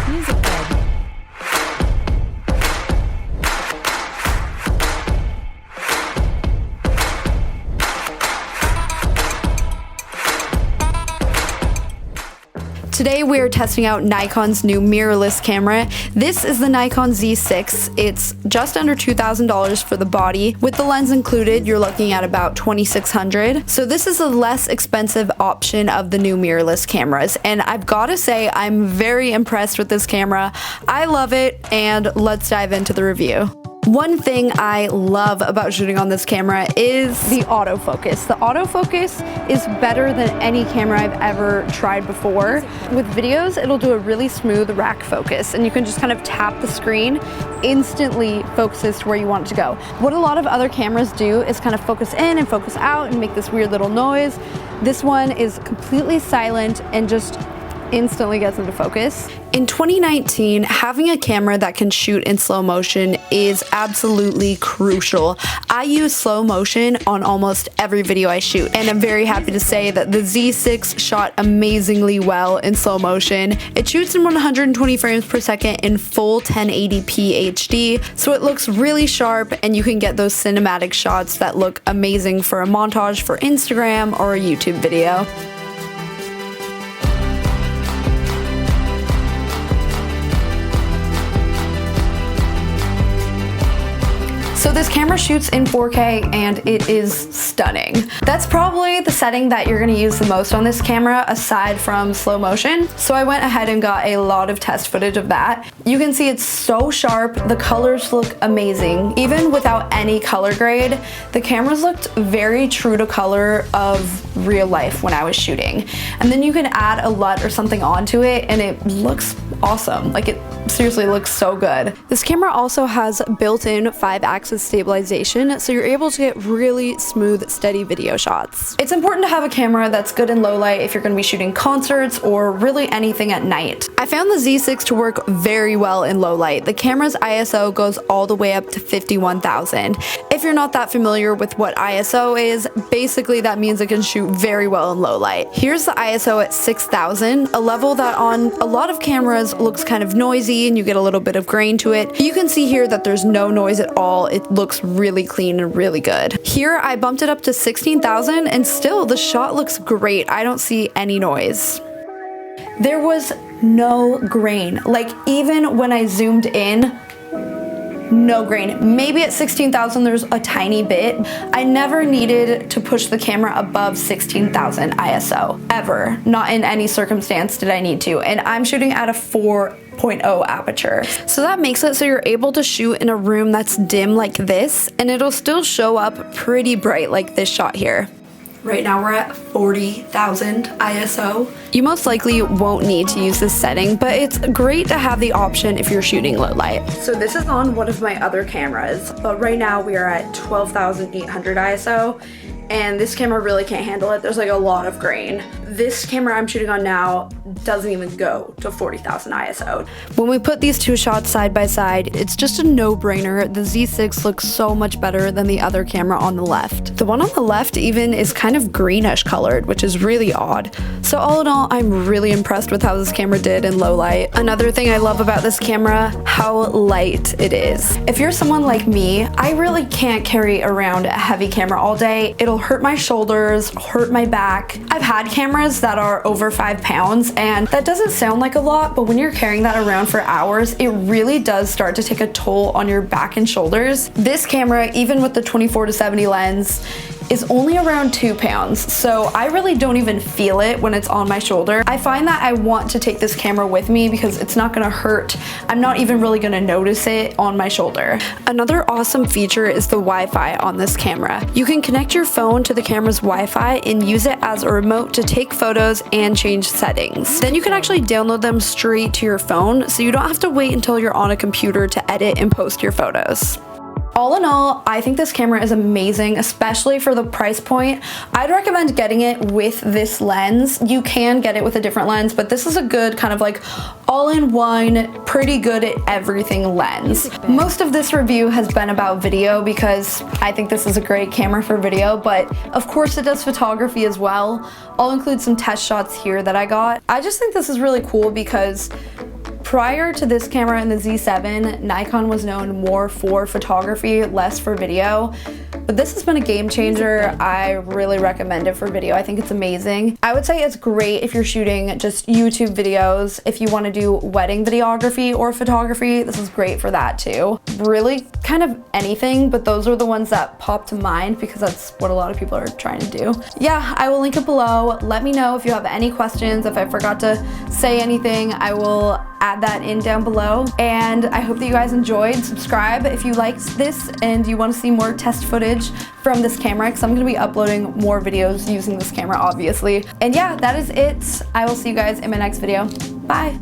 Music Bed. Today we are testing out Nikon's new mirrorless camera. This is the Nikon Z6. It's just under $2,000 for the body. With the lens included, you're looking at about $2,600. So this is a less expensive option of the new mirrorless cameras. And I've got to say, I'm very impressed with this camera. I love it, and let's dive into the review. One thing I love about shooting on this camera is the autofocus. The autofocus is better than any camera I've ever tried before. With videos, it'll do a really smooth rack focus, and you can just kind of tap the screen, instantly focuses to where you want it to go. What a lot of other cameras do is kind of focus in and focus out and make this weird little noise. This one is completely silent and just instantly gets into focus. In 2019, having a camera that can shoot in slow motion is absolutely crucial. I use slow motion on almost every video I shoot, and I'm very happy to say that the Z6 shot amazingly well in slow motion. It shoots in 120 frames per second in full 1080p HD, so it looks really sharp, and you can get those cinematic shots that look amazing for a montage for Instagram or a YouTube video. So this camera shoots in 4K and it is stunning. That's probably the setting that you're gonna use the most on this camera aside from slow motion. So I went ahead and got a lot of test footage of that. You can see it's so sharp, the colors look amazing. Even without any color grade, the cameras looked very true to color of real life when I was shooting. And then you can add a LUT or something onto it and it looks awesome. Like, it seriously looks so good. This camera also has built-in 5-axis stabilization, so you're able to get really smooth, steady video shots. It's important to have a camera that's good in low light if you're going to be shooting concerts or really anything at night. I found the Z6 to work very well in low light. The camera's ISO goes all the way up to 51,000. If you're not that familiar with what ISO is, basically that means it can shoot very well in low light. Here's the ISO at 6,000, a level that on a lot of cameras looks kind of noisy and you get a little bit of grain to it. You can see here that there's no noise at all. It looks really clean and really good. Here I bumped it up to 16,000 and still the shot looks great. I don't see any noise. There was no grain. Like, even when I zoomed in, no grain. Maybe at 16,000 there's a tiny bit. I never needed to push the camera above 16,000 ISO, ever. Not in any circumstance did I need to. And I'm shooting at a 4.0 aperture. So that makes it so you're able to shoot in a room that's dim like this, and it'll still show up pretty bright like this shot here. Right now we're at 40,000 ISO. You most likely won't need to use this setting, but it's great to have the option if you're shooting low light. So this is on one of my other cameras, but right now we are at 12,800 ISO, and this camera really can't handle it. There's like a lot of grain. This camera I'm shooting on now doesn't even go to 40,000 ISO. When we put these two shots side by side, it's just a no-brainer. The Z6 looks so much better than the other camera on the left. The one on the left even is kind of greenish colored, which is really odd. So all in all, I'm really impressed with how this camera did in low light. Another thing I love about this camera, how light it is. If you're someone like me, I really can't carry around a heavy camera all day. It'll hurt my shoulders, hurt my back. I've had cameras that are over 5 pounds, and that doesn't sound like a lot, but when you're carrying that around for hours, it really does start to take a toll on your back and shoulders. This camera, even with the 24-70 lens, is only around 2 pounds, so I really don't even feel it when it's on my shoulder. I find that I want to take this camera with me because it's not gonna hurt. I'm not even really gonna notice it on my shoulder. Another awesome feature is the Wi-Fi on this camera. You can connect your phone to the camera's Wi-Fi and use it as a remote to take photos and change settings. Then you can actually download them straight to your phone, so you don't have to wait until you're on a computer to edit and post your photos. All in all, I think this camera is amazing, especially for the price point. I'd recommend getting it with this lens. You can get it with a different lens, but this is a good kind of like all-in-one, pretty good at everything lens. Most of this review has been about video because I think this is a great camera for video, but of course it does photography as well. I'll include some test shots here that I got. I just think this is really cool because Prior to this camera and the Z7, Nikon was known more for photography, less for video. But this has been a game changer. I really recommend it for video. I think it's amazing. I would say it's great if you're shooting just YouTube videos. If you want to do wedding videography or photography, this is great for that too. Really kind of anything, but those are the ones that pop to mind because that's what a lot of people are trying to do. Yeah, I will link it below. Let me know if you have any questions. If I forgot to say anything, I will add that in down below. And I hope that you guys enjoyed. Subscribe if you liked this and you want to see more test footage from this camera, because I'm going to be uploading more videos using this camera, obviously. And yeah, that is it. I will see you guys in my next video. Bye.